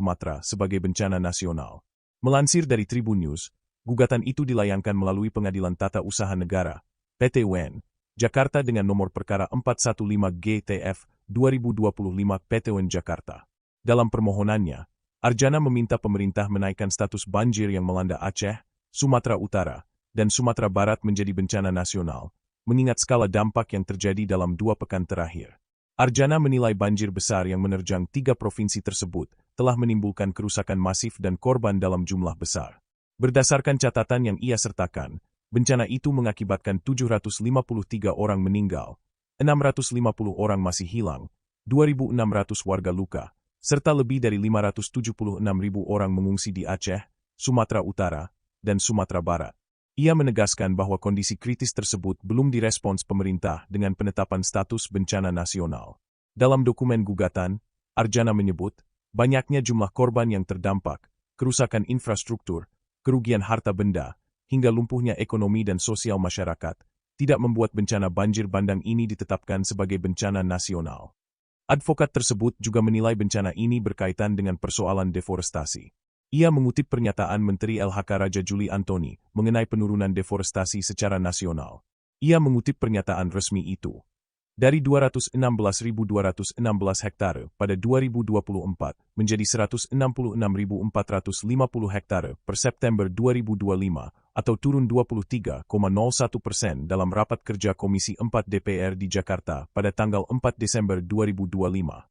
Sumatera sebagai bencana nasional. Melansir dari Tribun News, gugatan itu dilayangkan melalui Pengadilan Tata Usaha Negara, PT UN, Jakarta dengan nomor perkara 415 GTF 2025 PT UN Jakarta. Dalam permohonannya, Arjana meminta pemerintah menaikkan status banjir yang melanda Aceh, Sumatera Utara, dan Sumatera Barat menjadi bencana nasional, mengingat skala dampak yang terjadi dalam 2 pekan terakhir. Arjana menilai banjir besar yang menerjang 3 provinsi tersebut telah menimbulkan kerusakan masif dan korban dalam jumlah besar. Berdasarkan catatan yang ia sertakan, bencana itu mengakibatkan 753 orang meninggal, 650 orang masih hilang, 2.600 warga luka, serta lebih dari 576.000 orang mengungsi di Aceh, Sumatera Utara, dan Sumatera Barat. Ia menegaskan bahwa kondisi kritis tersebut belum direspons pemerintah dengan penetapan status bencana nasional. Dalam dokumen gugatan, Arjana menyebut, banyaknya jumlah korban yang terdampak, kerusakan infrastruktur, kerugian harta benda, hingga lumpuhnya ekonomi dan sosial masyarakat, tidak membuat bencana banjir bandang ini ditetapkan sebagai bencana nasional. Advokat tersebut juga menilai bencana ini berkaitan dengan persoalan deforestasi. Ia mengutip pernyataan Menteri LHK Raja Juli Antoni mengenai penurunan deforestasi secara nasional. Ia mengutip pernyataan resmi itu. Dari 216.216 hektare pada 2024 menjadi 166.450 hektare per September 2025 atau turun 23,01% dalam rapat kerja Komisi 4 DPR di Jakarta pada tanggal 4 Desember 2025.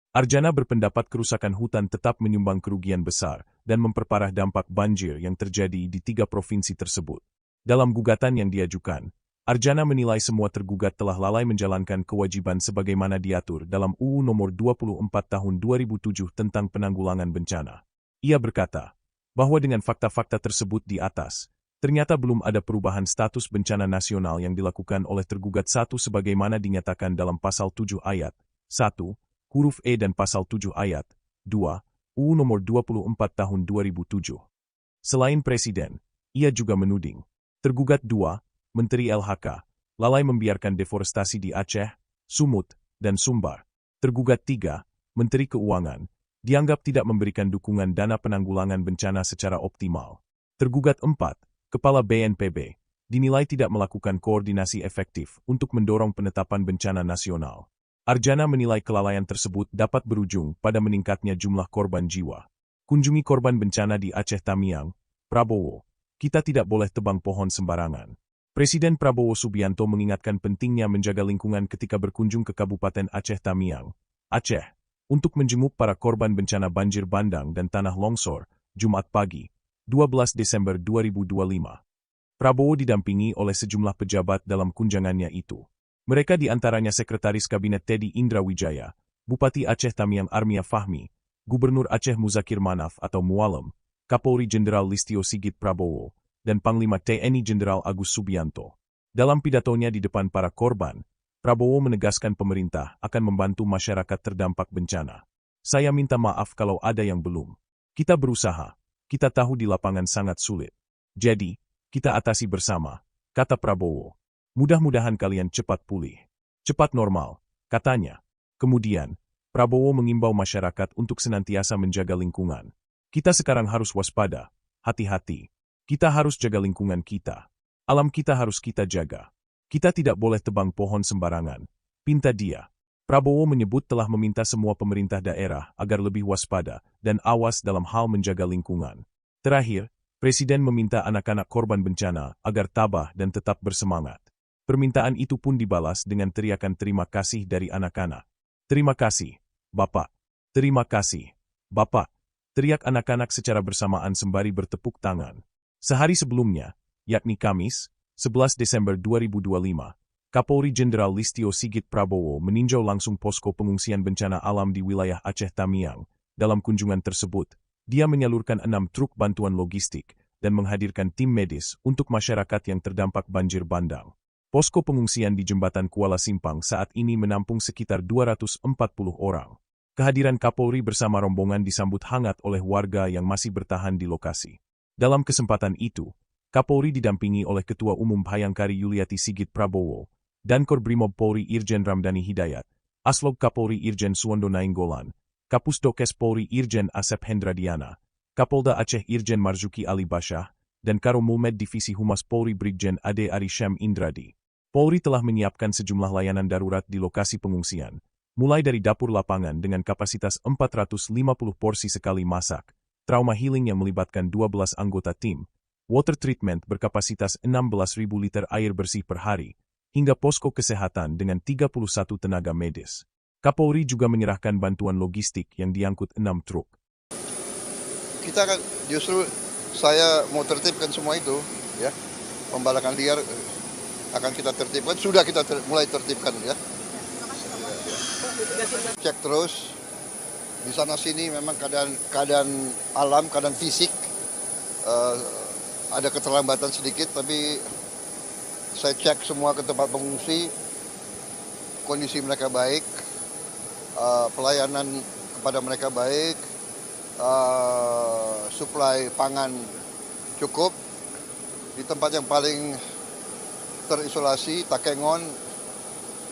Arjana berpendapat kerusakan hutan tetap menyumbang kerugian besar dan memperparah dampak banjir yang terjadi di 3 provinsi tersebut. Dalam gugatan yang diajukan, Arjana menilai semua tergugat telah lalai menjalankan kewajiban sebagaimana diatur dalam UU Nomor 24 Tahun 2007 tentang penanggulangan bencana. Ia berkata, bahwa dengan fakta-fakta tersebut di atas, ternyata belum ada perubahan status bencana nasional yang dilakukan oleh tergugat 1 sebagaimana dinyatakan dalam Pasal 7 Ayat 1, huruf E dan Pasal 7 Ayat 2, UU Nomor 24 Tahun 2007. Selain Presiden, ia juga menuding tergugat 2, Menteri LHK, lalai membiarkan deforestasi di Aceh, Sumut, dan Sumbar. Tergugat 3, Menteri Keuangan, dianggap tidak memberikan dukungan dana penanggulangan bencana secara optimal. Tergugat 4, Kepala BNPB, dinilai tidak melakukan koordinasi efektif untuk mendorong penetapan bencana nasional. Arjana menilai kelalaian tersebut dapat berujung pada meningkatnya jumlah korban jiwa. Kunjungi korban bencana di Aceh Tamiang, Prabowo, kita tidak boleh tebang pohon sembarangan. Presiden Prabowo Subianto mengingatkan pentingnya menjaga lingkungan ketika berkunjung ke Kabupaten Aceh Tamiang, Aceh, untuk menjenguk para korban bencana banjir bandang dan tanah longsor, Jumat pagi, 12 Desember 2025. Prabowo didampingi oleh sejumlah pejabat dalam kunjungannya itu. Mereka diantaranya Sekretaris Kabinet Teddy Indra Wijaya, Bupati Aceh Tamiang Armia Fahmi, Gubernur Aceh Muzakir Manaf atau Mualem, Kapolri Jenderal Listio Sigit Prabowo, dan Panglima TNI Jenderal Agus Subianto. Dalam pidatonya di depan para korban, Prabowo menegaskan pemerintah akan membantu masyarakat terdampak bencana. Saya minta maaf kalau ada yang belum. Kita berusaha, kita tahu di lapangan sangat sulit. Jadi, kita atasi bersama, kata Prabowo. Mudah-mudahan kalian cepat pulih. Cepat normal, katanya. Kemudian, Prabowo mengimbau masyarakat untuk senantiasa menjaga lingkungan. Kita sekarang harus waspada, hati-hati. Kita harus jaga lingkungan kita. Alam kita harus kita jaga. Kita tidak boleh tebang pohon sembarangan, pinta dia. Prabowo menyebut telah meminta semua pemerintah daerah agar lebih waspada dan awas dalam hal menjaga lingkungan. Terakhir, Presiden meminta anak-anak korban bencana agar tabah dan tetap bersemangat. Permintaan itu pun dibalas dengan teriakan terima kasih dari anak-anak. Terima kasih, Bapak. Terima kasih, Bapak. Teriak anak-anak secara bersamaan sembari bertepuk tangan. Sehari sebelumnya, yakni Kamis, 11 Desember 2025, Kapolri Jenderal Listio Sigit Prabowo meninjau langsung posko pengungsian bencana alam di wilayah Aceh Tamiang. Dalam kunjungan tersebut, dia menyalurkan 6 truk bantuan logistik dan menghadirkan tim medis untuk masyarakat yang terdampak banjir bandang. Posko pengungsian di Jembatan Kuala Simpang saat ini menampung sekitar 240 orang. Kehadiran Kapolri bersama rombongan disambut hangat oleh warga yang masih bertahan di lokasi. Dalam kesempatan itu, Kapolri didampingi oleh Ketua Umum Bhayangkari Yuliati Sigit Prabowo, Dankor Brimob Polri Irjen Ramdhani Hidayat, Aslog Kapolri Irjen Suwondo Nainggolan, Kapusdokes Polri Irjen Asep Hendradiana, Kapolda Aceh Irjen Marzuki Ali Basyah, dan Karo Mulmed Divisi Humas Polri Brigjen Ade Arishem Indradi. Polri telah menyiapkan sejumlah layanan darurat di lokasi pengungsian, mulai dari dapur lapangan dengan kapasitas 450 porsi sekali masak, trauma healing yang melibatkan 12 anggota tim, water treatment berkapasitas 16.000 liter air bersih per hari, hingga posko kesehatan dengan 31 tenaga medis. Kapolri juga menyerahkan bantuan logistik yang diangkut 6 truk. Kita kan justru saya mau tertibkan semua itu, ya, pembalakan liar akan kita tertibkan, sudah kita mulai tertibkan, ya. Cek terus di sana sini memang keadaan alam, keadaan fisik ada keterlambatan sedikit, tapi saya cek semua ke tempat pengungsi, kondisi mereka baik. Pelayanan kepada mereka baik, suplai pangan cukup. Di tempat yang paling terisolasi, Takengon,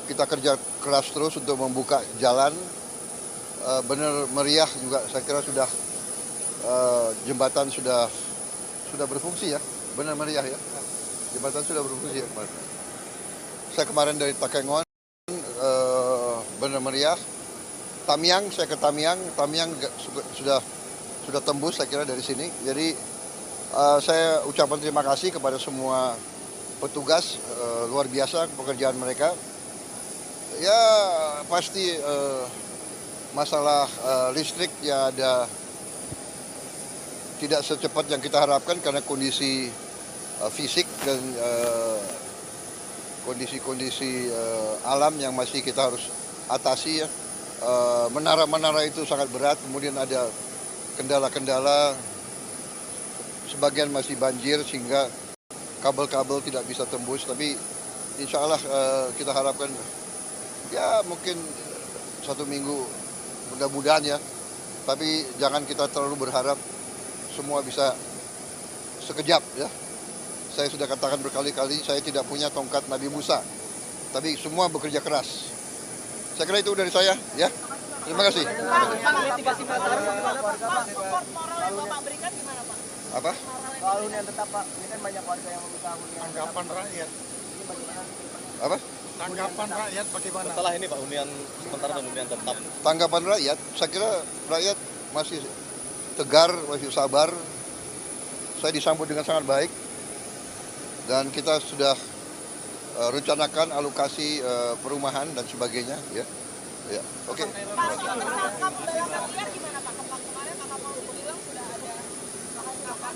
kita kerja keras terus untuk membuka jalan. Benar meriah juga, saya kira sudah jembatan sudah berfungsi, ya, benar meriah, ya, jembatan sudah berfungsi, ya. Saya kemarin dari Takengon, benar meriah. Tamiang, saya ke Tamiang sudah tembus, saya kira, dari sini. Jadi saya ucapkan terima kasih kepada semua petugas, luar biasa pekerjaan mereka. Ya pasti masalah listrik ya ada tidak secepat yang kita harapkan karena kondisi fisik dan kondisi-kondisi alam yang masih kita harus atasi, ya. Menara-menara itu sangat berat, kemudian ada kendala-kendala, sebagian masih banjir sehingga kabel-kabel tidak bisa tembus, tapi insya Allah kita harapkan ya mungkin 1 minggu mudah-mudahan, ya, tapi jangan kita terlalu berharap semua bisa sekejap, ya. Saya sudah katakan berkali-kali, saya tidak punya tongkat Nabi Musa, tapi semua bekerja keras. Saya kira itu dari saya, ya. Terima kasih. Mitigasi Nataru gimana, Pak? Support moral yang Bapak berikan gimana, Pak? Apa? Soal hunian tetap, Pak. Ini kan banyak warga yang meminta hunian. Tanggapan rakyat. Apa? Tanggapan rakyat bagaimana? Setelah ini Pak, hunian sementara dan hunian tetap. Tanggapan rakyat, saya kira rakyat masih tegar, masih sabar. Saya disambut dengan sangat baik. Dan kita sudah rencanakan alokasi perumahan dan sebagainya, ya. Ya, oke. Pak, soal menangkap pembalakan liar gimana, Pak? Kemarin Pak Kapolri bilang sudah ada kapan?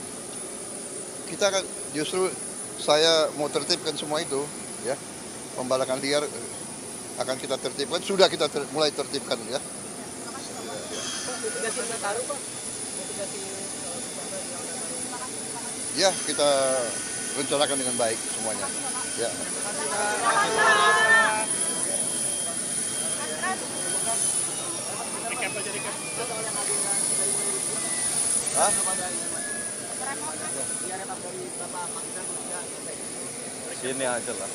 Kita kan justru saya mau tertibkan semua itu, ya. Pembalakan liar akan kita tertibkan, sudah kita mulai tertibkan, ya. Mitigasi Nataru, Pak. Mitigasi. Ya, kita rencanakan dengan baik semuanya. Ya. Hah? Sini aja lah.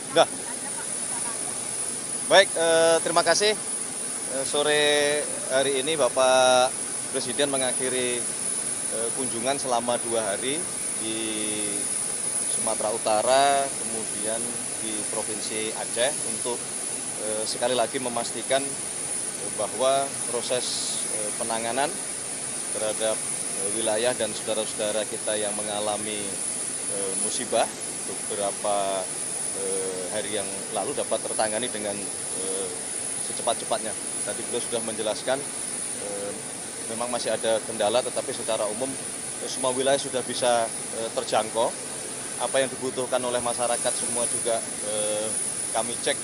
Enggak. Baik, terima kasih. Sore hari ini Bapak Presiden mengakhiri kunjungan selama 2 hari di Sumatera Utara, kemudian di Provinsi Aceh untuk sekali lagi memastikan bahwa proses penanganan terhadap wilayah dan saudara-saudara kita yang mengalami musibah beberapa hari yang lalu dapat tertangani dengan secepat-cepatnya. Tadi beliau sudah menjelaskan memang masih ada kendala, tetapi secara umum semua wilayah sudah bisa terjangkau. Apa yang dibutuhkan oleh masyarakat semua juga kami cek,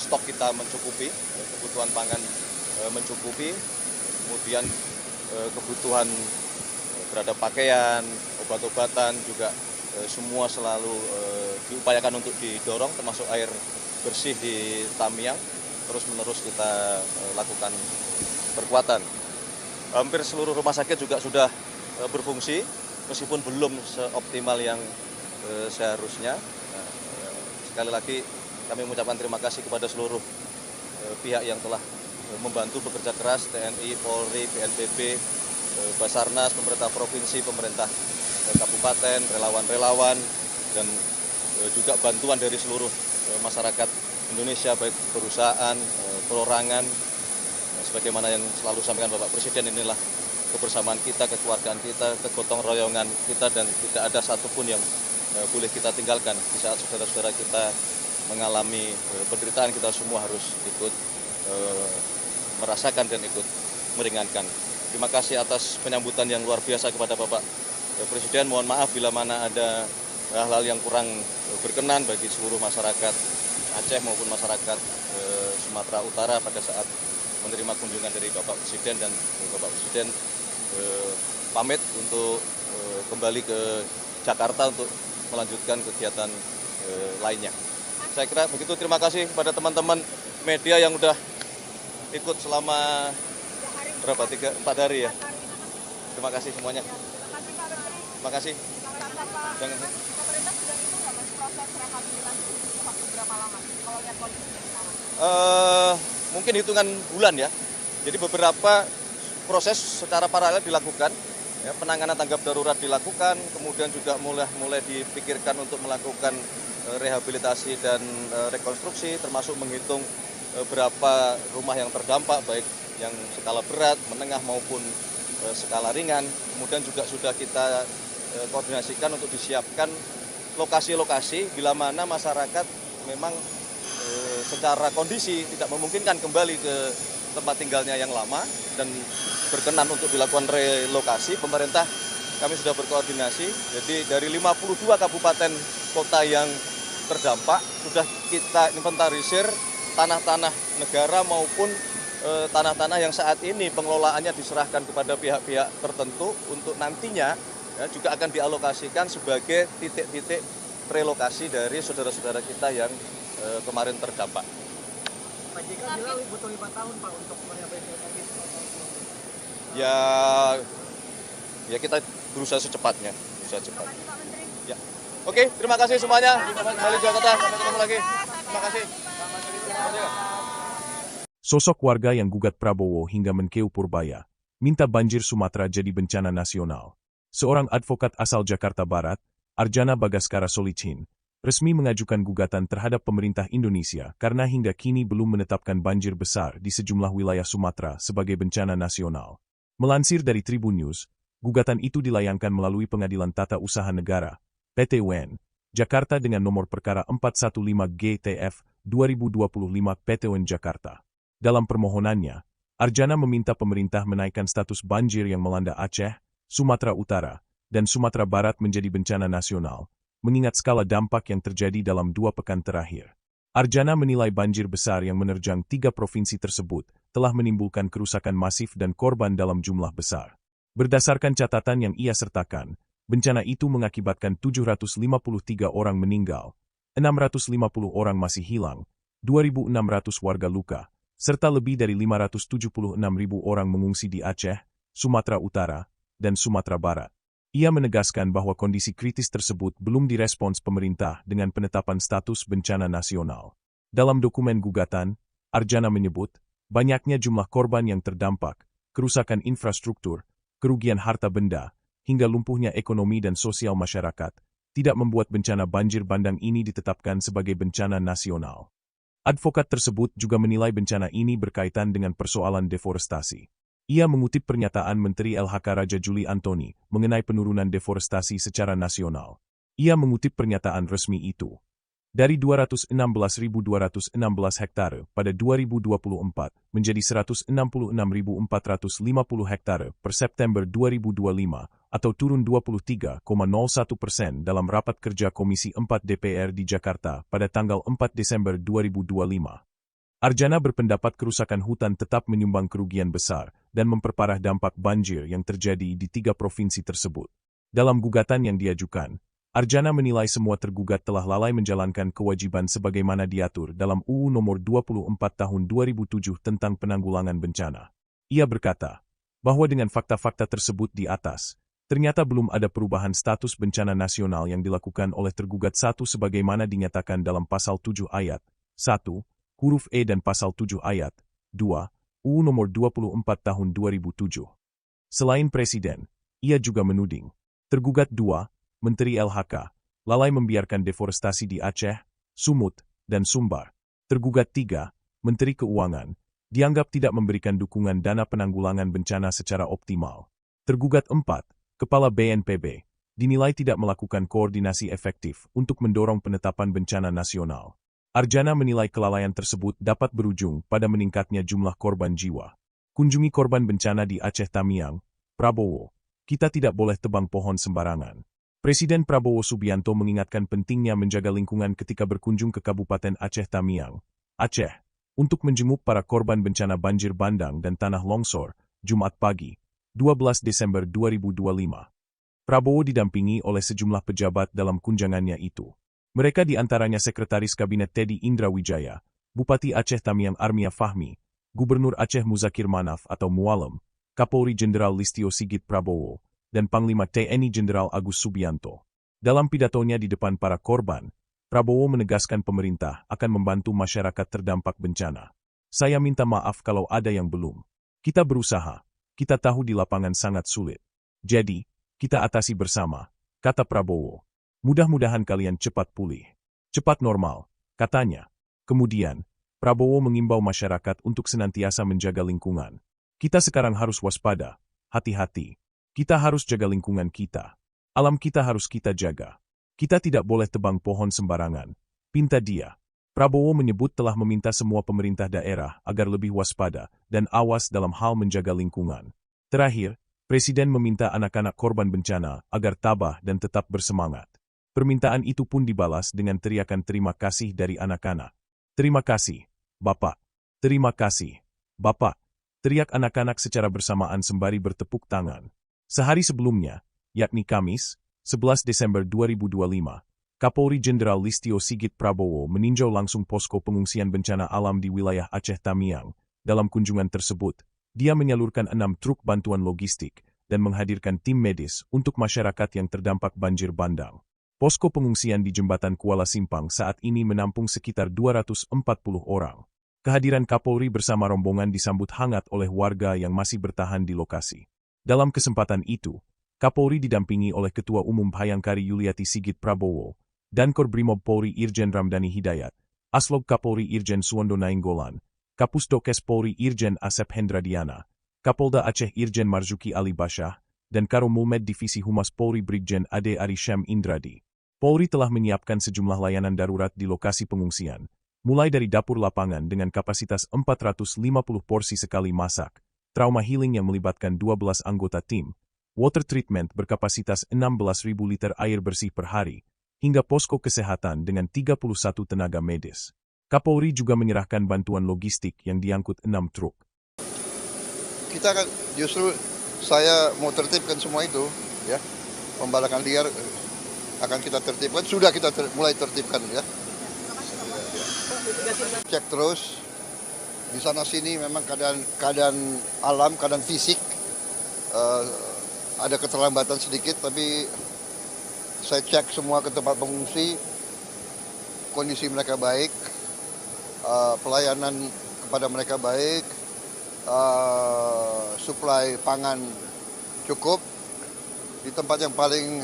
stok kita mencukupi, kebutuhan pangan mencukupi, kemudian kebutuhan terhadap pakaian, obat-obatan juga semua selalu diupayakan untuk didorong, termasuk air bersih di Tamiang. Terus-menerus kita lakukan perkuatan. Hampir seluruh rumah sakit juga sudah berfungsi, meskipun belum seoptimal yang seharusnya. sekali lagi kami mengucapkan terima kasih kepada seluruh pihak yang telah membantu bekerja keras, TNI, Polri, BNPB, Basarnas, pemerintah provinsi, pemerintah kabupaten, relawan-relawan, dan juga bantuan dari seluruh masyarakat Indonesia, baik perusahaan, perorangan, sebagaimana yang selalu sampaikan Bapak Presiden, inilah kebersamaan kita, kekeluargaan kita, kegotong royongan kita, dan tidak ada satupun yang boleh kita tinggalkan. Di saat saudara-saudara kita mengalami penderitaan, kita semua harus ikut merasakan dan ikut meringankan. Terima kasih atas penyambutan yang luar biasa kepada Bapak Presiden. Mohon maaf bila mana ada hal-hal yang kurang berkenan bagi seluruh masyarakat Aceh maupun masyarakat Sumatera Utara pada saat menerima kunjungan dari Bapak Presiden, dan Bapak Presiden pamit untuk kembali ke Jakarta untuk melanjutkan kegiatan lainnya. Saya kira begitu. Terima kasih kepada teman-teman media yang udah ikut selama berapa? 4 hari ya. Terima kasih semuanya. Terima kasih. Jangan. Pemerintah sudah itu nggak Mas, proses rehabilitasi waktu berapa lama kalau lihat kondisinya sekarang? Mungkin hitungan bulan ya. Jadi beberapa proses secara paralel dilakukan. Ya, penanganan tanggap darurat dilakukan, kemudian juga mulai dipikirkan untuk melakukan rehabilitasi dan rekonstruksi, termasuk menghitung berapa rumah yang terdampak, baik yang skala berat, menengah maupun skala ringan. Kemudian juga sudah kita koordinasikan untuk disiapkan lokasi-lokasi bila mana masyarakat memang secara kondisi tidak memungkinkan kembali ke tempat tinggalnya yang lama dan berkenan untuk dilakukan relokasi. Pemerintah kami sudah berkoordinasi, jadi dari 52 kabupaten kota yang terdampak sudah kita inventarisir tanah-tanah negara maupun tanah-tanah yang saat ini pengelolaannya diserahkan kepada pihak-pihak tertentu untuk nantinya ya, juga akan dialokasikan sebagai titik-titik relokasi dari saudara-saudara kita yang kemarin terdampak. Pak JK bilang butuh 5 tahun Pak untuk merehabilitasi. Ya kita berusaha secepatnya, Ya. Oke, terima kasih semuanya. Kembali Jakarta, sampai ketemu lagi. Terima kasih. Sosok warga yang gugat Prabowo hingga Menkeu Purbaya, minta banjir Sumatera jadi bencana nasional. Seorang advokat asal Jakarta Barat, Arjana Bagaskara Solichin, resmi mengajukan gugatan terhadap pemerintah Indonesia karena hingga kini belum menetapkan banjir besar di sejumlah wilayah Sumatera sebagai bencana nasional. Melansir dari Tribun News, gugatan itu dilayangkan melalui Pengadilan Tata Usaha Negara, PT UN, Jakarta dengan nomor perkara 415 GTF 2025 PT UN Jakarta. Dalam permohonannya, Arjana meminta pemerintah menaikkan status banjir yang melanda Aceh, Sumatera Utara, dan Sumatera Barat menjadi bencana nasional, mengingat skala dampak yang terjadi dalam 2 pekan terakhir. Arjana menilai banjir besar yang menerjang 3 provinsi tersebut telah menimbulkan kerusakan masif dan korban dalam jumlah besar. Berdasarkan catatan yang ia sertakan, bencana itu mengakibatkan 753 orang meninggal, 650 orang masih hilang, 2.600 warga luka, serta lebih dari 576.000 orang mengungsi di Aceh, Sumatera Utara, dan Sumatera Barat. Ia menegaskan bahwa kondisi kritis tersebut belum direspons pemerintah dengan penetapan status bencana nasional. Dalam dokumen gugatan, Arjana menyebut, banyaknya jumlah korban yang terdampak, kerusakan infrastruktur, kerugian harta benda, hingga lumpuhnya ekonomi dan sosial masyarakat, tidak membuat bencana banjir bandang ini ditetapkan sebagai bencana nasional. Advokat tersebut juga menilai bencana ini berkaitan dengan persoalan deforestasi. Ia mengutip pernyataan Menteri LHK Raja Juli Antoni mengenai penurunan deforestasi secara nasional. Ia mengutip pernyataan resmi itu. Dari 216.216 hektare pada 2024 menjadi 166.450 hektare per September 2025 atau turun 23,01% dalam rapat kerja Komisi 4 DPR di Jakarta pada tanggal 4 Desember 2025. Arjana berpendapat kerusakan hutan tetap menyumbang kerugian besar dan memperparah dampak banjir yang terjadi di 3 provinsi tersebut. Dalam gugatan yang diajukan, Arjana menilai semua tergugat telah lalai menjalankan kewajiban sebagaimana diatur dalam UU Nomor 24 Tahun 2007 tentang penanggulangan bencana. Ia berkata bahwa dengan fakta-fakta tersebut di atas, Ternyata belum ada perubahan status bencana nasional yang dilakukan oleh tergugat 1 sebagaimana dinyatakan dalam Pasal 7 Ayat 1, huruf E dan Pasal 7 Ayat 2, UU Nomor 24 Tahun 2007. Selain Presiden, ia juga menuding tergugat 2, Menteri LHK, lalai membiarkan deforestasi di Aceh, Sumut, dan Sumbar. Tergugat 3, Menteri Keuangan, dianggap tidak memberikan dukungan dana penanggulangan bencana secara optimal. Tergugat 4, Kepala BNPB, dinilai tidak melakukan koordinasi efektif untuk mendorong penetapan bencana nasional. Arjana menilai kelalaian tersebut dapat berujung pada meningkatnya jumlah korban jiwa. Kunjungi korban bencana di Aceh Tamiang, Prabowo, kita tidak boleh tebang pohon sembarangan. Presiden Prabowo Subianto mengingatkan pentingnya menjaga lingkungan ketika berkunjung ke Kabupaten Aceh Tamiang, Aceh, untuk menjenguk para korban bencana banjir bandang dan tanah longsor, Jumat pagi, 12 Desember 2025. Prabowo didampingi oleh sejumlah pejabat dalam kunjungannya itu. Mereka diantaranya Sekretaris Kabinet Teddy Indra Wijaya, Bupati Aceh Tamiang Armia Fahmi, Gubernur Aceh Muzakir Manaf atau Mualem, Kapolri Jenderal Listio Sigit Prabowo, dan Panglima TNI Jenderal Agus Subianto. Dalam pidatonya di depan para korban, Prabowo menegaskan pemerintah akan membantu masyarakat terdampak bencana. Saya minta maaf kalau ada yang belum. Kita berusaha. Kita tahu di lapangan sangat sulit. Jadi, kita atasi bersama, kata Prabowo. Mudah-mudahan kalian cepat pulih. Cepat normal, katanya. Kemudian, Prabowo mengimbau masyarakat untuk senantiasa menjaga lingkungan. Kita sekarang harus waspada, hati-hati. Kita harus jaga lingkungan kita. Alam kita harus kita jaga. Kita tidak boleh tebang pohon sembarangan, pinta dia. Prabowo menyebut telah meminta semua pemerintah daerah agar lebih waspada dan awas dalam hal menjaga lingkungan. Terakhir, Presiden meminta anak-anak korban bencana agar tabah dan tetap bersemangat. Permintaan itu pun dibalas dengan teriakan terima kasih dari anak-anak. Terima kasih, Bapak. Terima kasih, Bapak. Teriak anak-anak secara bersamaan sembari bertepuk tangan. Sehari sebelumnya, yakni Kamis, 11 Desember 2025, Kapolri Jenderal Listio Sigit Prabowo meninjau langsung posko pengungsian bencana alam di wilayah Aceh Tamiang. Dalam kunjungan tersebut, dia menyalurkan 6 truk bantuan logistik dan menghadirkan tim medis untuk masyarakat yang terdampak banjir bandang. Posko pengungsian di Jembatan Kuala Simpang saat ini menampung sekitar 240 orang. Kehadiran Kapolri bersama rombongan disambut hangat oleh warga yang masih bertahan di lokasi. Dalam kesempatan itu, Kapolri didampingi oleh Ketua Umum Bhayangkari Yuliati Sigit Prabowo, dan Korbrimob Polri Irjen Ramdhani Hidayat, Aslog Kapolri Irjen Suwondo Nainggolan, Kapusdokes Polri Irjen Asep Hendradiana, Kapolda Aceh Irjen Marzuki Ali Basyah, dan Karo Mulmed Divisi Humas Polri Brigjen Ade Arisham Indradi. Polri telah menyiapkan sejumlah layanan darurat di lokasi pengungsian, mulai dari dapur lapangan dengan kapasitas 450 porsi sekali masak, trauma healing yang melibatkan 12 anggota tim, water treatment berkapasitas 16.000 liter air bersih per hari, hingga posko kesehatan dengan 31 tenaga medis. Kapolri juga menyerahkan bantuan logistik yang diangkut 6 truk. Kita kan justru saya mau tertibkan semua itu, ya. Pembalakan liar akan kita tertibkan, sudah kita mulai tertibkan, ya. Cek terus, di sana sini memang keadaan alam, keadaan fisik ada keterlambatan sedikit, tapi saya cek semua ke tempat pengungsi, kondisi mereka baik, pelayanan kepada mereka baik, suplai pangan cukup. Di tempat yang paling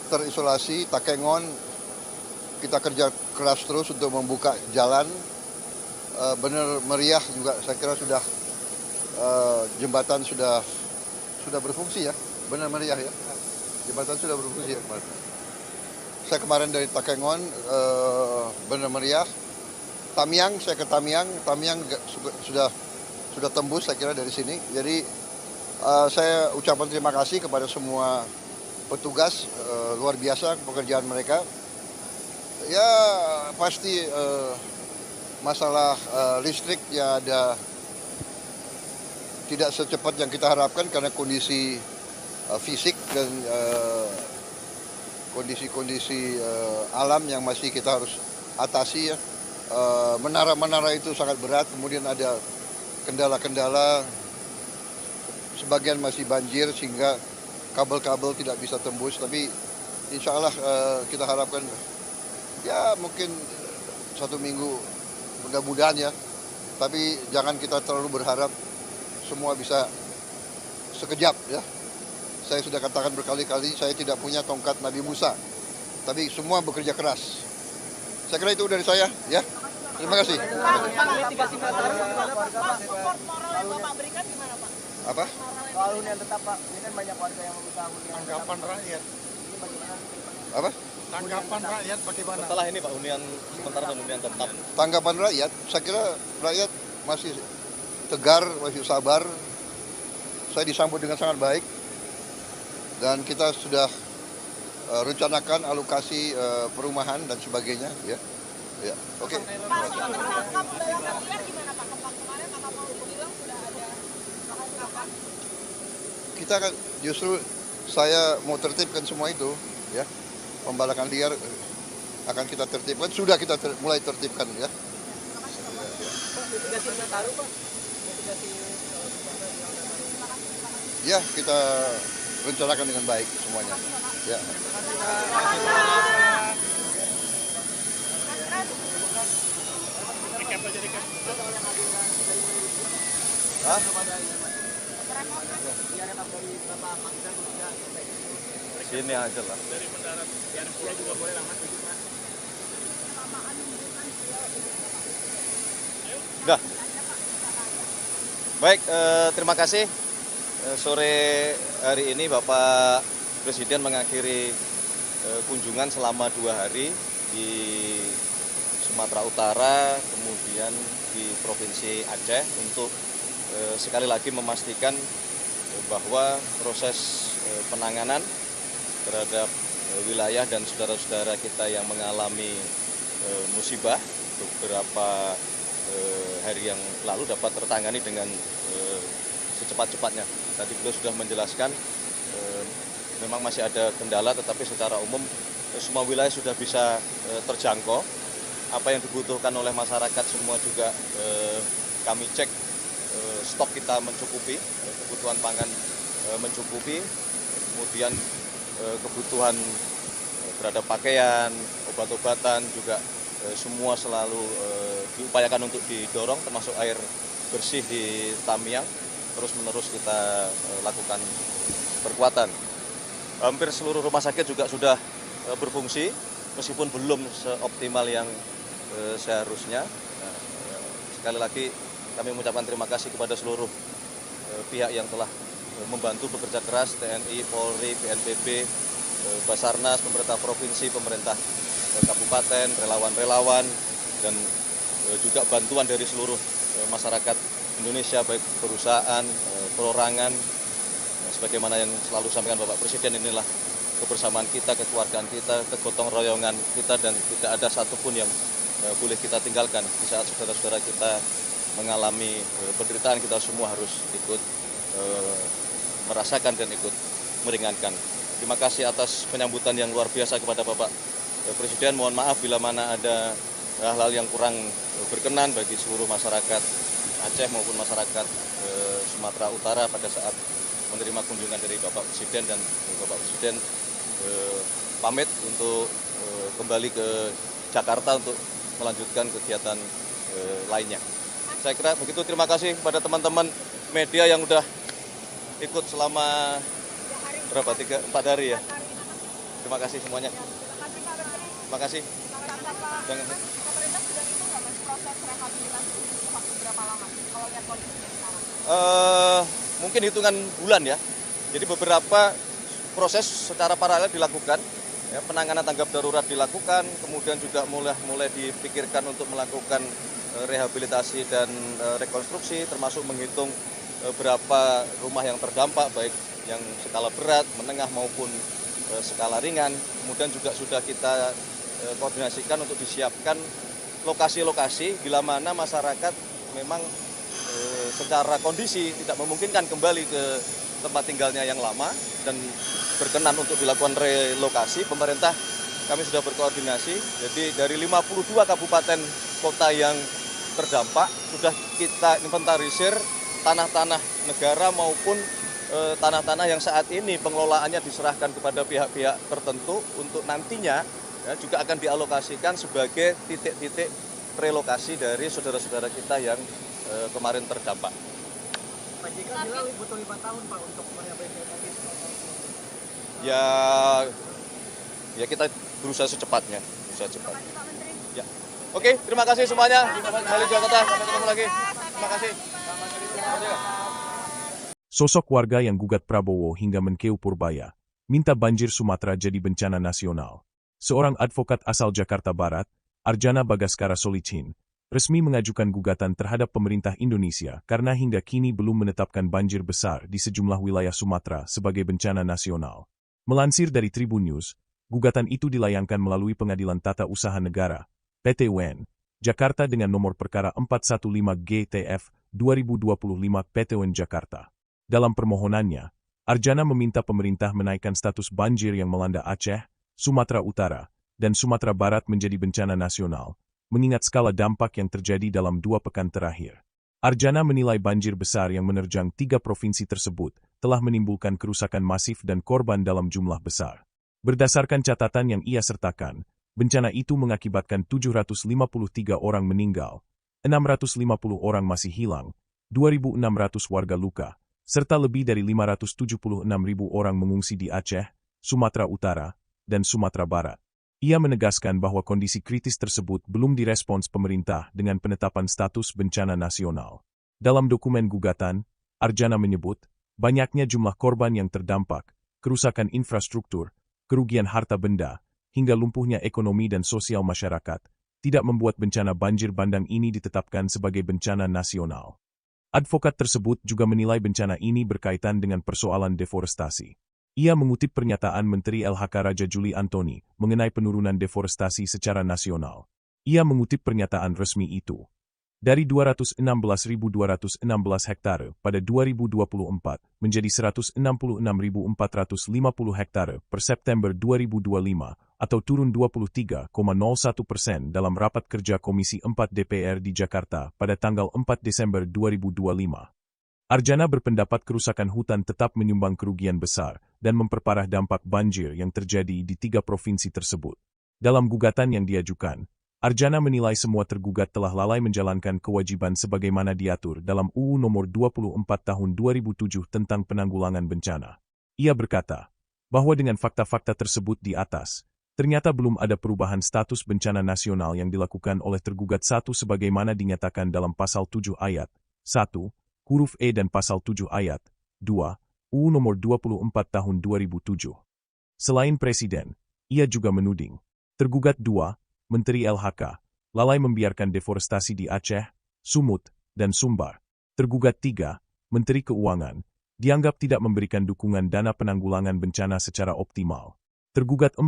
terisolasi, Takengon, kita kerja keras terus untuk membuka jalan. Benar meriah juga, saya kira sudah jembatan sudah berfungsi, ya, benar meriah, ya. Jembatan sudah berfungsi, ya, kemarin. Saya kemarin dari Takengon, benar meriah. Tamiang, saya ke Tamiang sudah tembus, saya kira, dari sini. Jadi saya ucapkan terima kasih kepada semua petugas, luar biasa pekerjaan mereka. Ya pasti masalah listrik ya ada tidak secepat yang kita harapkan karena kondisi fisik dan kondisi-kondisi alam yang masih kita harus atasi, ya. Menara-menara itu sangat berat, kemudian ada kendala-kendala, sebagian masih banjir sehingga kabel-kabel tidak bisa tembus, tapi insya Allah kita harapkan ya mungkin 1 minggu mudah-mudahan ya. Tapi jangan kita terlalu berharap semua bisa sekejap ya. Saya sudah katakan berkali-kali saya tidak punya tongkat Nabi Musa, tapi semua bekerja keras. Saya kira itu dari saya ya. Terima kasih. Support moral yang Bapak berikan gimana Pak? Apa? Soal hunian tetap Pak, ini kan banyak warga yang berusaha hunian. Tanggapan rakyat. Apa? Tanggapan rakyat bagaimana? Setelah ini Pak, hunian sementara dan hunian tetap. Tanggapan rakyat, saya kira rakyat masih tegar, masih sabar. Saya disambut dengan sangat baik. Dan kita sudah rencanakan alokasi perumahan dan sebagainya ya. Ya, oke. Pak, tersangka pembalakan liar gimana Pak? Kemarin Pak Kapolri bilang sudah ada apa? Kita kan justru saya mau tertibkan semua itu ya. Pembalakan liar akan kita tertibkan, sudah kita mulai tertibkan ya. Mitigasi Nataru Pak, mitigasi Ya, kita rencanakan dengan baik semuanya. Ya. Hah? Sini aja lah. Udah. Baik, terima kasih. Sore hari ini Bapak Presiden mengakhiri kunjungan selama 2 hari di Sumatera Utara, kemudian di Provinsi Aceh untuk sekali lagi memastikan bahwa proses penanganan terhadap wilayah dan saudara-saudara kita yang mengalami musibah beberapa hari yang lalu dapat tertangani dengan secepat-cepatnya. Tadi beliau sudah menjelaskan memang masih ada kendala, tetapi secara umum semua wilayah sudah bisa terjangkau. Apa yang dibutuhkan oleh masyarakat semua juga kami cek, stok kita mencukupi, kebutuhan pangan mencukupi, kemudian kebutuhan terhadap pakaian, obat-obatan juga semua selalu diupayakan untuk didorong, termasuk air bersih di Tamiang terus-menerus kita lakukan perkuatan. Hampir seluruh rumah sakit juga sudah berfungsi, meskipun belum seoptimal yang seharusnya. Sekali lagi kami mengucapkan terima kasih kepada seluruh pihak yang telah membantu bekerja keras, TNI, Polri, BNPB, Basarnas, pemerintah provinsi, pemerintah kabupaten, relawan-relawan, dan juga bantuan dari seluruh masyarakat Indonesia, baik perusahaan, perorangan. Sebagaimana yang selalu sampaikan Bapak Presiden, inilah kebersamaan kita, kekeluargaan kita, kegotong royongan kita, dan tidak ada satupun yang boleh kita tinggalkan. Di saat saudara-saudara kita mengalami penderitaan, kita semua harus ikut merasakan dan ikut meringankan. Terima kasih atas penyambutan yang luar biasa kepada Bapak Presiden. Mohon maaf bila mana ada hal-hal yang kurang berkenan bagi seluruh masyarakat Aceh maupun masyarakat Sumatera Utara pada saat menerima kunjungan dari Bapak Presiden, dan Bapak Presiden pamit untuk kembali ke Jakarta untuk melanjutkan kegiatan lainnya. Saya kira begitu. Terima kasih kepada teman-teman media yang sudah ikut selama berapa, 3-4 hari ya. Terima kasih semuanya. Terima kasih. Pemerintah sudah itu nggak Mas, proses rehabilitasi waktu berapa lama kalau lihat kondisinya sekarang? Mungkin hitungan bulan ya. Jadi beberapa proses secara paralel dilakukan. Ya, penanganan tanggap darurat dilakukan, kemudian juga mulai dipikirkan untuk melakukan rehabilitasi dan rekonstruksi, termasuk menghitung berapa rumah yang terdampak, baik yang skala berat, menengah maupun skala ringan. Kemudian juga sudah kita koordinasikan untuk disiapkan lokasi-lokasi bila mana masyarakat memang secara kondisi tidak memungkinkan kembali ke tempat tinggalnya yang lama dan berkenan untuk dilakukan relokasi. Pemerintah kami sudah berkoordinasi, jadi dari 52 kabupaten kota yang terdampak sudah kita inventarisir tanah-tanah negara maupun tanah-tanah yang saat ini pengelolaannya diserahkan kepada pihak-pihak tertentu untuk nantinya ya, juga akan dialokasikan sebagai titik-titik relokasi dari saudara-saudara kita yang kemarin terdampak. Pak JK bilang butuh 5 tahun Pak untuk merehabilitasi. Ya kita berusaha secepatnya. Ya. Oke, terima kasih semuanya. Kembali Jakarta, sampai ketemu lagi. Terima kasih. Sosok warga yang gugat Prabowo hingga Menkeu Purbaya, minta banjir Sumatera jadi bencana nasional. Seorang advokat asal Jakarta Barat, Arjana Bagaskara Solichin, resmi mengajukan gugatan terhadap pemerintah Indonesia karena hingga kini belum menetapkan banjir besar di sejumlah wilayah Sumatera sebagai bencana nasional. Melansir dari Tribun News, gugatan itu dilayangkan melalui Pengadilan Tata Usaha Negara, PT UN, Jakarta dengan nomor perkara 415 GTF 2025 PT UN Jakarta. Dalam permohonannya, Arjana meminta pemerintah menaikkan status banjir yang melanda Aceh, Sumatera Utara, dan Sumatera Barat menjadi bencana nasional, mengingat skala dampak yang terjadi dalam 2 pekan terakhir. Arjana menilai banjir besar yang menerjang 3 provinsi tersebut telah menimbulkan kerusakan masif dan korban dalam jumlah besar. Berdasarkan catatan yang ia sertakan, bencana itu mengakibatkan 753 orang meninggal, 650 orang masih hilang, 2.600 warga luka, serta lebih dari 576.000 orang mengungsi di Aceh, Sumatera Utara, dan Sumatera Barat. Ia menegaskan bahwa kondisi kritis tersebut belum direspons pemerintah dengan penetapan status bencana nasional. Dalam dokumen gugatan, Arjana menyebut, banyaknya jumlah korban yang terdampak, kerusakan infrastruktur, kerugian harta benda, hingga lumpuhnya ekonomi dan sosial masyarakat, tidak membuat bencana banjir bandang ini ditetapkan sebagai bencana nasional. Advokat tersebut juga menilai bencana ini berkaitan dengan persoalan deforestasi. Ia mengutip pernyataan Menteri LHK Raja Juli Antoni mengenai penurunan deforestasi secara nasional. Ia mengutip pernyataan resmi itu. Dari 216.216 hektare pada 2024 menjadi 166.450 hektare per September 2025 atau turun 23,01% dalam rapat kerja Komisi 4 DPR di Jakarta pada tanggal 4 Desember 2025. Arjana berpendapat kerusakan hutan tetap menyumbang kerugian besar dan memperparah dampak banjir yang terjadi di 3 provinsi tersebut. Dalam gugatan yang diajukan, Arjana menilai semua tergugat telah lalai menjalankan kewajiban sebagaimana diatur dalam UU Nomor 24 Tahun 2007 tentang penanggulangan bencana. Ia berkata, bahwa dengan fakta-fakta tersebut di atas, ternyata belum ada perubahan status bencana nasional yang dilakukan oleh tergugat 1 sebagaimana dinyatakan dalam Pasal 7 Ayat 1, huruf E dan Pasal 7 Ayat 2, UU Nomor 24 Tahun 2007. Selain Presiden, ia juga menuding, tergugat 2, Menteri LHK, lalai membiarkan deforestasi di Aceh, Sumut, dan Sumbar. Tergugat 3, Menteri Keuangan, dianggap tidak memberikan dukungan dana penanggulangan bencana secara optimal. Tergugat 4,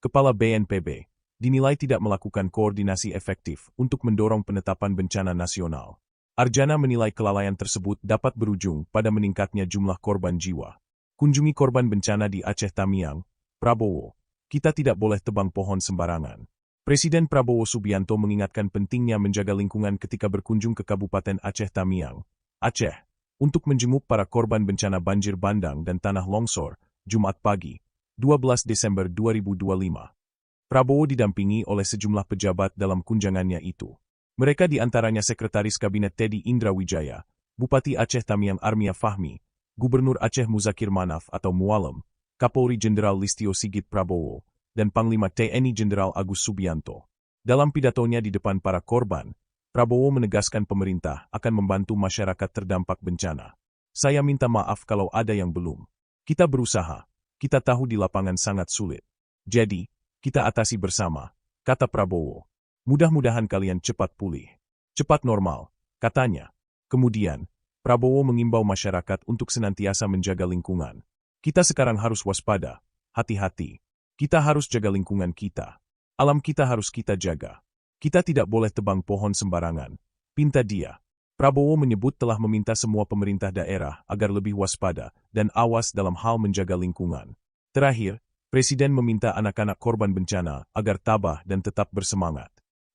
Kepala BNPB, dinilai tidak melakukan koordinasi efektif untuk mendorong penetapan bencana nasional. Arjana menilai kelalaian tersebut dapat berujung pada meningkatnya jumlah korban jiwa. Kunjungi korban bencana di Aceh Tamiang, Prabowo, kita tidak boleh tebang pohon sembarangan. Presiden Prabowo Subianto mengingatkan pentingnya menjaga lingkungan ketika berkunjung ke Kabupaten Aceh Tamiang, Aceh, untuk menjenguk para korban bencana banjir bandang dan tanah longsor, Jumat pagi, 12 Desember 2025. Prabowo didampingi oleh sejumlah pejabat dalam kunjungannya itu. Mereka diantaranya Sekretaris Kabinet Teddy Indra Wijaya, Bupati Aceh Tamiang Armia Fahmi, Gubernur Aceh Muzakir Manaf atau Mualem, Kapolri Jenderal Listio Sigit Prabowo, dan Panglima TNI Jenderal Agus Subianto. Dalam pidatonya di depan para korban, Prabowo menegaskan pemerintah akan membantu masyarakat terdampak bencana. Saya minta maaf kalau ada yang belum. Kita berusaha, kita tahu di lapangan sangat sulit. Jadi, kita atasi bersama, kata Prabowo. Mudah-mudahan kalian cepat pulih. Cepat normal, katanya. Kemudian, Prabowo mengimbau masyarakat untuk senantiasa menjaga lingkungan. Kita sekarang harus waspada, hati-hati. Kita harus jaga lingkungan kita. Alam kita harus kita jaga. Kita tidak boleh tebang pohon sembarangan, pinta dia. Prabowo menyebut telah meminta semua pemerintah daerah agar lebih waspada dan awas dalam hal menjaga lingkungan. Terakhir, Presiden meminta anak-anak korban bencana agar tabah dan tetap bersemangat.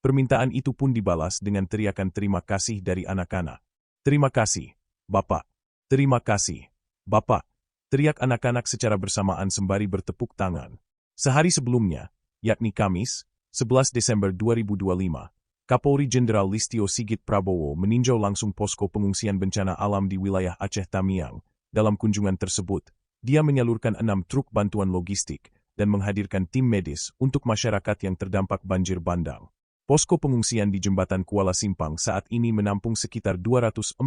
Permintaan itu pun dibalas dengan teriakan terima kasih dari anak-anak. Terima kasih, Bapak. Terima kasih. Bapak, teriak anak-anak secara bersamaan sembari bertepuk tangan. Sehari sebelumnya, yakni Kamis, 11 Desember 2025, Kapolri Jenderal Listio Sigit Prabowo meninjau langsung posko pengungsian bencana alam di wilayah Aceh Tamiang. Dalam kunjungan tersebut, dia menyalurkan 6 truk bantuan logistik dan menghadirkan tim medis untuk masyarakat yang terdampak banjir bandang. Posko pengungsian di Jembatan Kuala Simpang saat ini menampung sekitar 240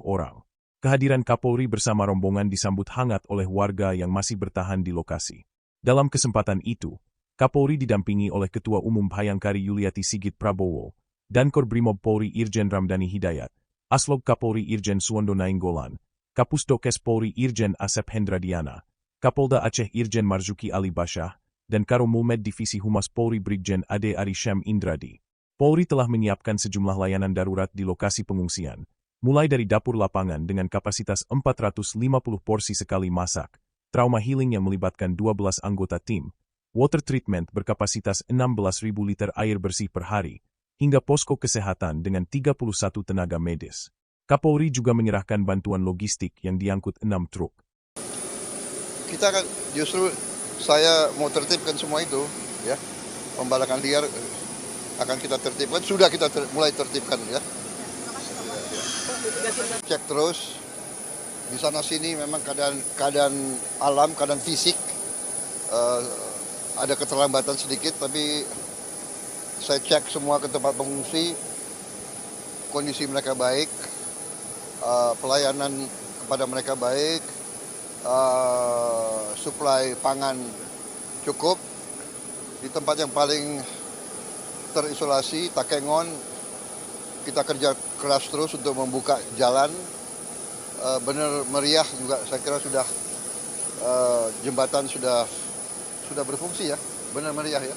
orang. Kehadiran Kapolri bersama rombongan disambut hangat oleh warga yang masih bertahan di lokasi. Dalam kesempatan itu, Kapolri didampingi oleh Ketua Umum Bhayangkari Yuliati Sigit Prabowo, dan Korbrimob Polri Irjen Ramdhani Hidayat, Aslog Kapolri Irjen Suwondo Nainggolan, Kapusdokes Polri Irjen Asep Hendradiana, Kapolda Aceh Irjen Marzuki Ali Basyah, dan Karo Mulmed Divisi Humas Polri Brigjen Ade Arisham Indradi. Polri telah menyiapkan sejumlah layanan darurat di lokasi pengungsian, mulai dari dapur lapangan dengan kapasitas 450 porsi sekali masak, trauma healing yang melibatkan 12 anggota tim, water treatment berkapasitas 16.000 liter air bersih per hari, hingga posko kesehatan dengan 31 tenaga medis. Kapolri juga menyerahkan bantuan logistik yang diangkut 6 truk. Kita kan justru saya mau tertibkan semua itu, ya. Pembalakan liar akan kita tertibkan, sudah kita mulai tertibkan, ya. Cek terus di sana sini memang keadaan alam, keadaan fisik ada keterlambatan sedikit, tapi saya cek semua ke tempat pengungsi, kondisi mereka baik, pelayanan kepada mereka baik, suplai pangan cukup. Di tempat yang paling terisolasi, Takengon, kita kerja keras terus untuk membuka jalan. Benar meriah juga, saya kira sudah jembatan sudah berfungsi, ya, benar meriah, ya.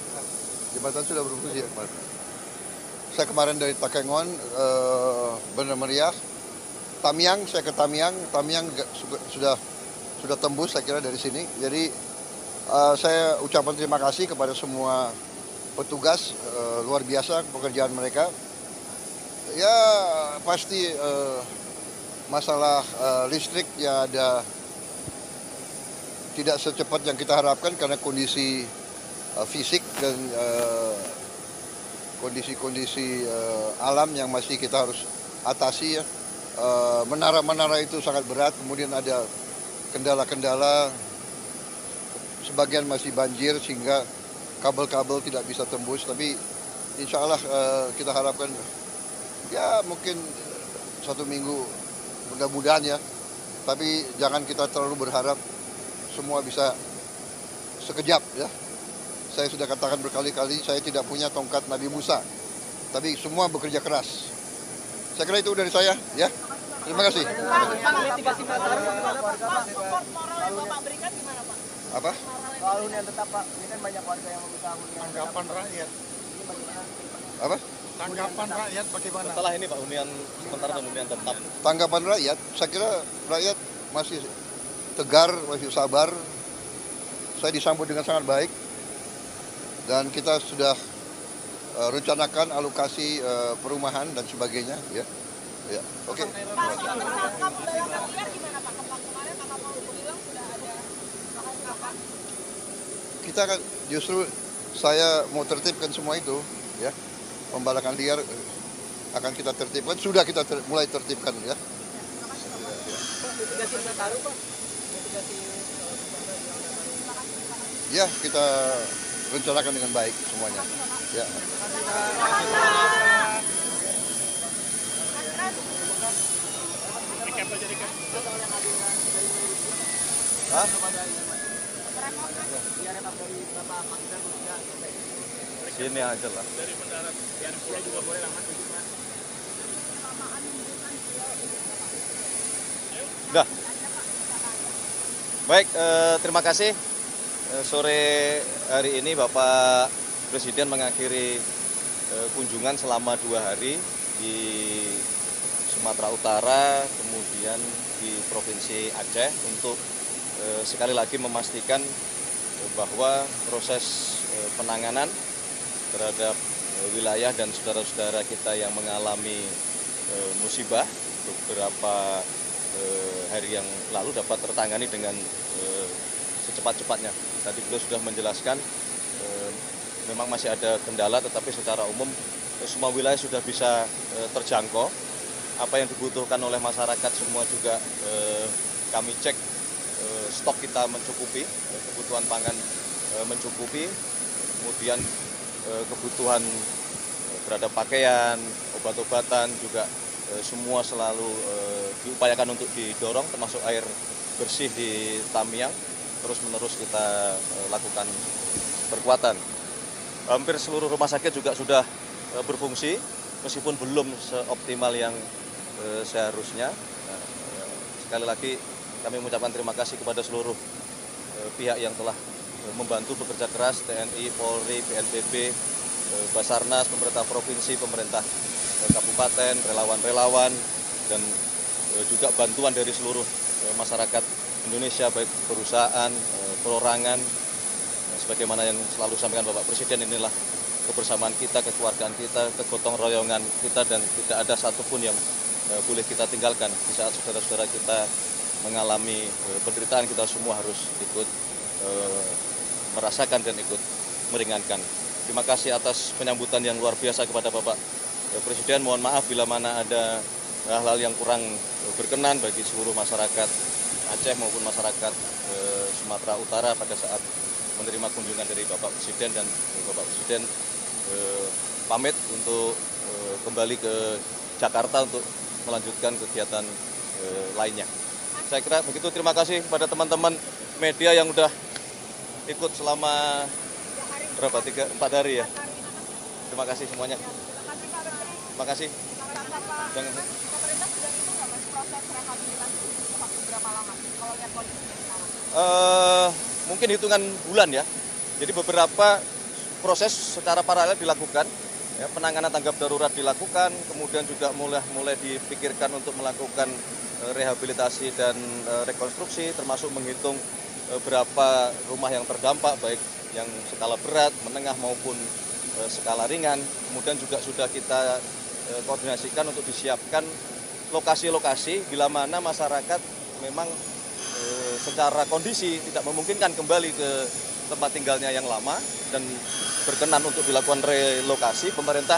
Jembatan sudah berfungsi, ya. Saya kemarin dari Takengon, benar meriah. Tamiang, saya ke Tamiang sudah tembus, saya kira, dari sini. Jadi saya ucapkan terima kasih kepada semua petugas, luar biasa pekerjaan mereka. Ya pasti masalah listrik ya ada tidak secepat yang kita harapkan karena kondisi fisik dan kondisi alam yang masih kita harus atasi, ya. Menara-menara itu sangat berat, kemudian ada kendala-kendala, sebagian masih banjir sehingga kabel-kabel tidak bisa tembus, tapi insya Allah kita harapkan ya mungkin 1 minggu mudah-mudahan, ya, tapi jangan kita terlalu berharap semua bisa sekejap, ya. Saya sudah katakan berkali-kali, saya tidak punya tongkat Nabi Musa, tapi semua bekerja keras. Saya kira itu dari saya, ya. Terima kasih. Mitigasi Nataru gimana, Pak? Support moral yang Bapak berikan gimana, Pak? Apa? Soal hunian tetap, Pak. Ini kan banyak warga yang meminta hunian. Tanggapan rakyat. Apa? Tanggapan rakyat bagaimana? Setelah ini Pak, hunian sementara dan hunian tetap. Tanggapan rakyat, saya kira rakyat masih tegar, masih sabar. Saya disambut dengan sangat baik. Dan kita sudah rencanakan alokasi perumahan dan sebagainya, ya. Ya, oke. Pak, pembalakan liar gimana, Pak? Kemarin Pak Kapolri bilang sudah ada kapan? Kita kan justru saya mau tertibkan semua itu, ya. Pembalakan liar akan kita tertibkan, sudah kita mulai tertibkan, ya. Mitigasi Nataru, Pak. Mitigasi Ya, kita rencanakan dengan baik semuanya. Ya. Hah? Sini aja lah. Udah. Baik, terima kasih. Sore hari ini Bapak Presiden mengakhiri kunjungan selama 2 hari di Sumatera Utara, kemudian di Provinsi Aceh untuk sekali lagi memastikan bahwa proses penanganan terhadap wilayah dan saudara-saudara kita yang mengalami musibah beberapa hari yang lalu dapat tertangani dengan secepat-cepatnya. Tadi beliau sudah menjelaskan memang masih ada kendala, tetapi secara umum semua wilayah sudah bisa terjangkau. Apa yang dibutuhkan oleh masyarakat semua juga kami cek, stok kita mencukupi, kebutuhan pangan mencukupi, kemudian kebutuhan terhadap pakaian, obat-obatan juga semua selalu diupayakan untuk didorong, termasuk air bersih di Tamiang, terus-menerus kita lakukan perkuatan. Hampir seluruh rumah sakit juga sudah berfungsi, meskipun belum seoptimal yang seharusnya. Sekali lagi kami mengucapkan terima kasih kepada seluruh pihak yang telah membantu bekerja keras, TNI, Polri, BNPB, Basarnas, pemerintah provinsi, pemerintah kabupaten, relawan-relawan, dan juga bantuan dari seluruh masyarakat Indonesia, baik perusahaan, perorangan. Sebagaimana yang selalu disampaikan Bapak Presiden, inilah kebersamaan kita, kekeluargaan kita, kegotong royongan kita, dan tidak ada satupun yang boleh kita tinggalkan. Di saat saudara-saudara kita mengalami penderitaan, kita semua harus ikut merasakan dan ikut meringankan. Terima kasih atas penyambutan yang luar biasa kepada Bapak Presiden. Mohon maaf bila mana ada hal-hal yang kurang berkenan bagi seluruh masyarakat Aceh maupun masyarakat Sumatera Utara pada saat menerima kunjungan dari Bapak Presiden, dan Bapak Presiden pamit untuk kembali ke Jakarta untuk melanjutkan kegiatan lainnya. Saya kira begitu. Terima kasih kepada teman-teman media yang sudah ikut selama berapa? 4 hari ya. Terima kasih semuanya. Terima kasih. Pemerintah sudah itu nggak Mas, proses rehabilitasi waktu berapa lama kalau lihat kondisinya sekarang? Mungkin hitungan bulan ya. Jadi beberapa proses secara paralel dilakukan. Ya, penanganan tanggap darurat dilakukan, kemudian juga mulai dipikirkan untuk melakukan rehabilitasi dan rekonstruksi, termasuk menghitung berapa rumah yang terdampak, baik yang skala berat, menengah maupun skala ringan. Kemudian juga sudah kita koordinasikan untuk disiapkan lokasi-lokasi bila mana masyarakat memang secara kondisi tidak memungkinkan kembali ke tempat tinggalnya yang lama dan berkenan untuk dilakukan relokasi. Pemerintah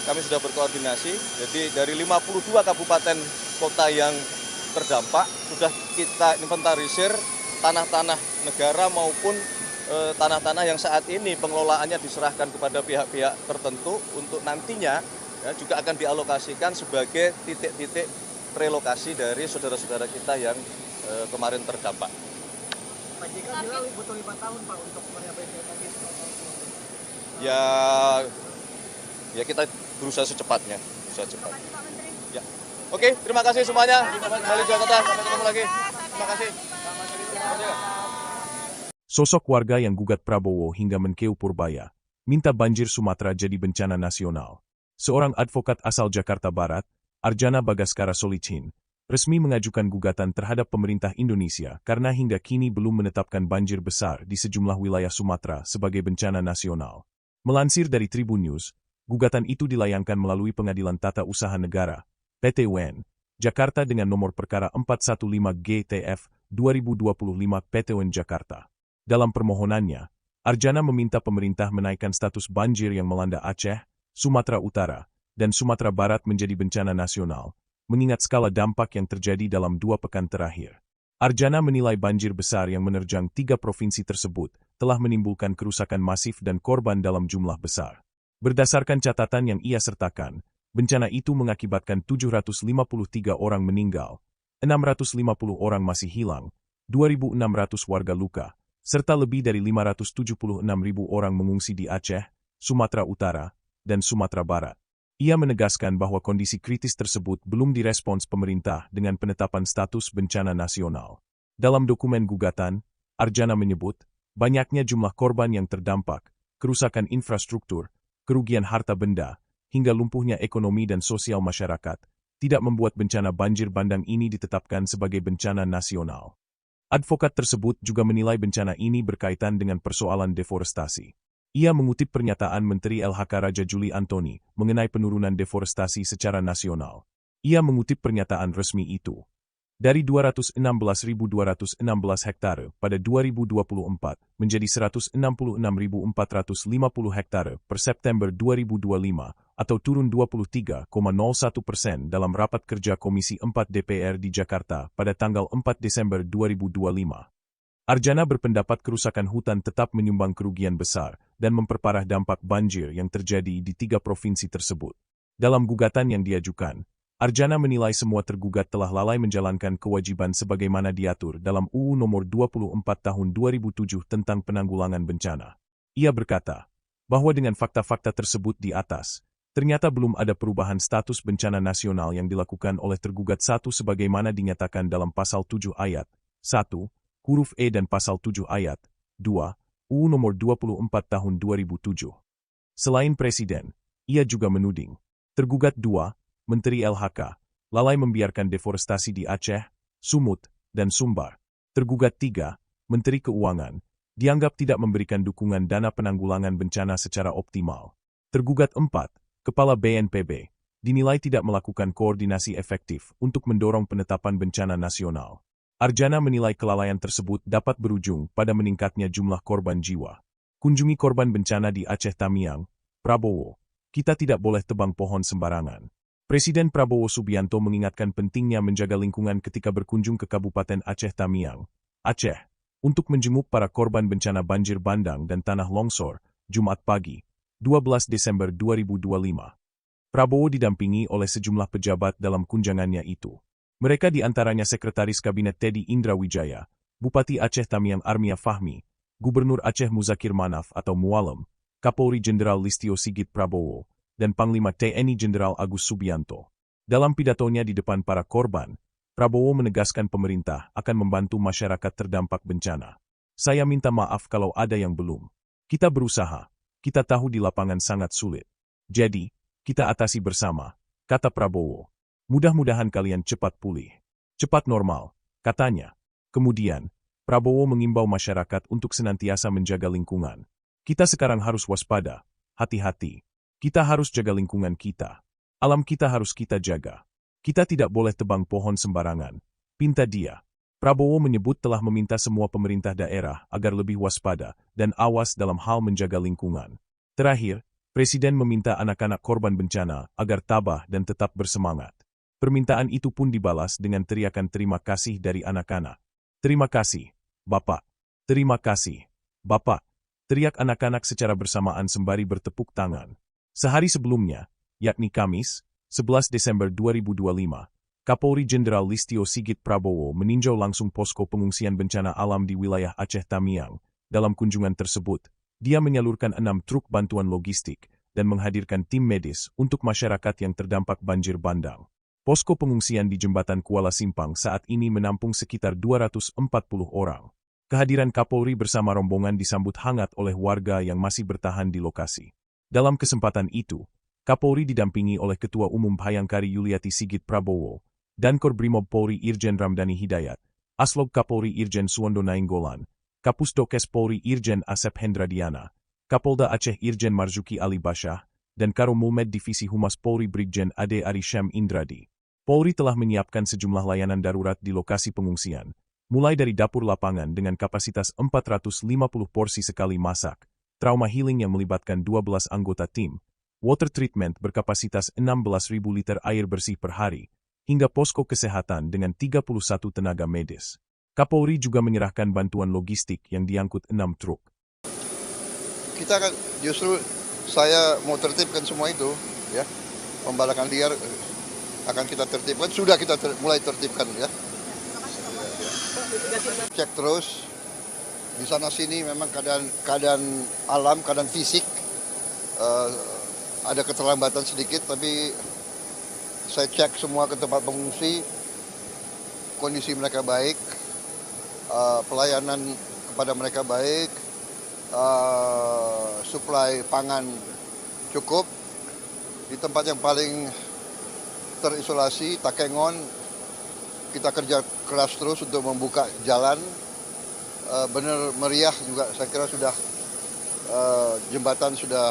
kami sudah berkoordinasi, jadi dari 52 kabupaten kota yang terdampak sudah kita inventarisir tanah-tanah negara maupun tanah-tanah yang saat ini pengelolaannya diserahkan kepada pihak-pihak tertentu untuk nantinya ya, juga akan dialokasikan sebagai titik-titik relokasi dari saudara-saudara kita yang kemarin terdampak. Pak JK bilang butuh 5 tahun Pak untuk merehabilitasi. Ya kita berusaha secepatnya, cepat. Ya. Oke, terima kasih semuanya. Kembali Jakarta, sampai ketemu lagi. Terima kasih. Sosok warga yang gugat Prabowo hingga Menkeu Purbaya, minta banjir Sumatera jadi bencana nasional. Seorang advokat asal Jakarta Barat, Arjana Bagaskara Solichin, resmi mengajukan gugatan terhadap pemerintah Indonesia karena hingga kini belum menetapkan banjir besar di sejumlah wilayah Sumatera sebagai bencana nasional. Melansir dari Tribun News, gugatan itu dilayangkan melalui Pengadilan Tata Usaha Negara, PT UN, Jakarta dengan nomor perkara 415 GTF 2025 PT UN Jakarta. Dalam permohonannya, Arjana meminta pemerintah menaikkan status banjir yang melanda Aceh, Sumatera Utara, dan Sumatera Barat menjadi bencana nasional, mengingat skala dampak yang terjadi dalam 2 pekan terakhir. Arjana menilai banjir besar yang menerjang 3 provinsi tersebut telah menimbulkan kerusakan masif dan korban dalam jumlah besar. Berdasarkan catatan yang ia sertakan, bencana itu mengakibatkan 753 orang meninggal, 650 orang masih hilang, 2.600 warga luka, serta lebih dari 576.000 orang mengungsi di Aceh, Sumatera Utara, dan Sumatera Barat. Ia menegaskan bahwa kondisi kritis tersebut belum direspons pemerintah dengan penetapan status bencana nasional. Dalam dokumen gugatan, Arjana menyebut, banyaknya jumlah korban yang terdampak, kerusakan infrastruktur, kerugian harta benda, hingga lumpuhnya ekonomi dan sosial masyarakat, tidak membuat bencana banjir bandang ini ditetapkan sebagai bencana nasional. Advokat tersebut juga menilai bencana ini berkaitan dengan persoalan deforestasi. Ia mengutip pernyataan Menteri LHK Raja Juli Antoni mengenai penurunan deforestasi secara nasional. Ia mengutip pernyataan resmi itu. dari 216.216 hektare pada 2024 menjadi 166.450 hektare per September 2025 atau turun 23,01% dalam rapat kerja Komisi 4 DPR di Jakarta pada tanggal 4 Desember 2025. Arjana berpendapat kerusakan hutan tetap menyumbang kerugian besar dan memperparah dampak banjir yang terjadi di 3 provinsi tersebut. Dalam gugatan yang diajukan, Arjana menilai semua tergugat telah lalai menjalankan kewajiban sebagaimana diatur dalam UU Nomor 24 Tahun 2007 tentang Penanggulangan Bencana. Ia berkata bahwa dengan fakta-fakta tersebut di atas, ternyata belum ada perubahan status bencana nasional yang dilakukan oleh tergugat 1 sebagaimana dinyatakan dalam Pasal 7 Ayat 1, huruf E dan Pasal 7 Ayat 2, UU Nomor 24 Tahun 2007. Selain Presiden, ia juga menuding tergugat 2, Menteri LHK, lalai membiarkan deforestasi di Aceh, Sumut, dan Sumbar. Tergugat 3, Menteri Keuangan, dianggap tidak memberikan dukungan dana penanggulangan bencana secara optimal. Tergugat 4, Kepala BNPB, dinilai tidak melakukan koordinasi efektif untuk mendorong penetapan bencana nasional. Arjana menilai kelalaian tersebut dapat berujung pada meningkatnya jumlah korban jiwa. Kunjungi korban bencana di Aceh Tamiang, Prabowo, kita tidak boleh tebang pohon sembarangan. Presiden Prabowo Subianto mengingatkan pentingnya menjaga lingkungan ketika berkunjung ke Kabupaten Aceh Tamiang, Aceh, untuk menjenguk para korban bencana banjir bandang dan tanah longsor, Jumat pagi, 12 Desember 2025. Prabowo didampingi oleh sejumlah pejabat dalam kunjungannya itu. Mereka diantaranya Sekretaris Kabinet Teddy Indra Wijaya, Bupati Aceh Tamiang Armia Fahmi, Gubernur Aceh Muzakir Manaf atau Mualem, Kapolri Jenderal Listio Sigit Prabowo, dan Panglima TNI Jenderal Agus Subianto. Dalam pidatonya di depan para korban, Prabowo menegaskan pemerintah akan membantu masyarakat terdampak bencana. Saya minta maaf kalau ada yang belum. Kita berusaha, kita tahu di lapangan sangat sulit. Jadi, kita atasi bersama, kata Prabowo. Mudah-mudahan kalian cepat pulih. Cepat normal, katanya. Kemudian, Prabowo mengimbau masyarakat untuk senantiasa menjaga lingkungan. Kita sekarang harus waspada, hati-hati. Kita harus jaga lingkungan kita. Alam kita harus kita jaga. Kita tidak boleh tebang pohon sembarangan, pinta dia. Prabowo menyebut telah meminta semua pemerintah daerah agar lebih waspada dan awas dalam hal menjaga lingkungan. Terakhir, Presiden meminta anak-anak korban bencana agar tabah dan tetap bersemangat. Permintaan itu pun dibalas dengan teriakan terima kasih dari anak-anak. Terima kasih, Bapak. Terima kasih, Bapak. Teriak anak-anak secara bersamaan sembari bertepuk tangan. Sehari sebelumnya, yakni Kamis, 11 Desember 2025, Kapolri Jenderal Listio Sigit Prabowo meninjau langsung posko pengungsian bencana alam di wilayah Aceh Tamiang. Dalam kunjungan tersebut, dia menyalurkan 6 truk bantuan logistik dan menghadirkan tim medis untuk masyarakat yang terdampak banjir bandang. Posko pengungsian di Jembatan Kuala Simpang saat ini menampung sekitar 240 orang. Kehadiran Kapolri bersama rombongan disambut hangat oleh warga yang masih bertahan di lokasi. Dalam kesempatan itu, Kapolri didampingi oleh Ketua Umum Bhayangkari Yuliati Sigit Prabowo, Dankor Brimob Polri Irjen Ramdhani Hidayat, Aslog Kapolri Irjen Suwondo Nainggolan, Kapusdokes Polri Irjen Asep Hendradiana, Kapolda Aceh Irjen Marzuki Ali Basyah, dan Karo Mulmed Divisi Humas Polri Brigjen Ade Arisham Indradi. Polri telah menyiapkan sejumlah layanan darurat di lokasi pengungsian, mulai dari dapur lapangan dengan kapasitas 450 porsi sekali masak, trauma healing yang melibatkan 12 anggota tim, water treatment berkapasitas 16.000 liter air bersih per hari, hingga posko kesehatan dengan 31 tenaga medis. Kapolri juga menyerahkan bantuan logistik yang diangkut 6 truk. Kita kan justru saya mau tertibkan semua itu, ya. Pembalakan liar akan kita tertibkan, sudah kita mulai tertibkan, ya. Cek terus. Di sana sini memang keadaan alam, keadaan fisik ada keterlambatan sedikit, tapi saya cek semua ke tempat pengungsi, kondisi mereka baik, pelayanan kepada mereka baik, suplai pangan cukup. Di tempat yang paling terisolasi, Takengon, kita kerja keras terus untuk membuka jalan. Benar meriah juga, saya kira sudah jembatan sudah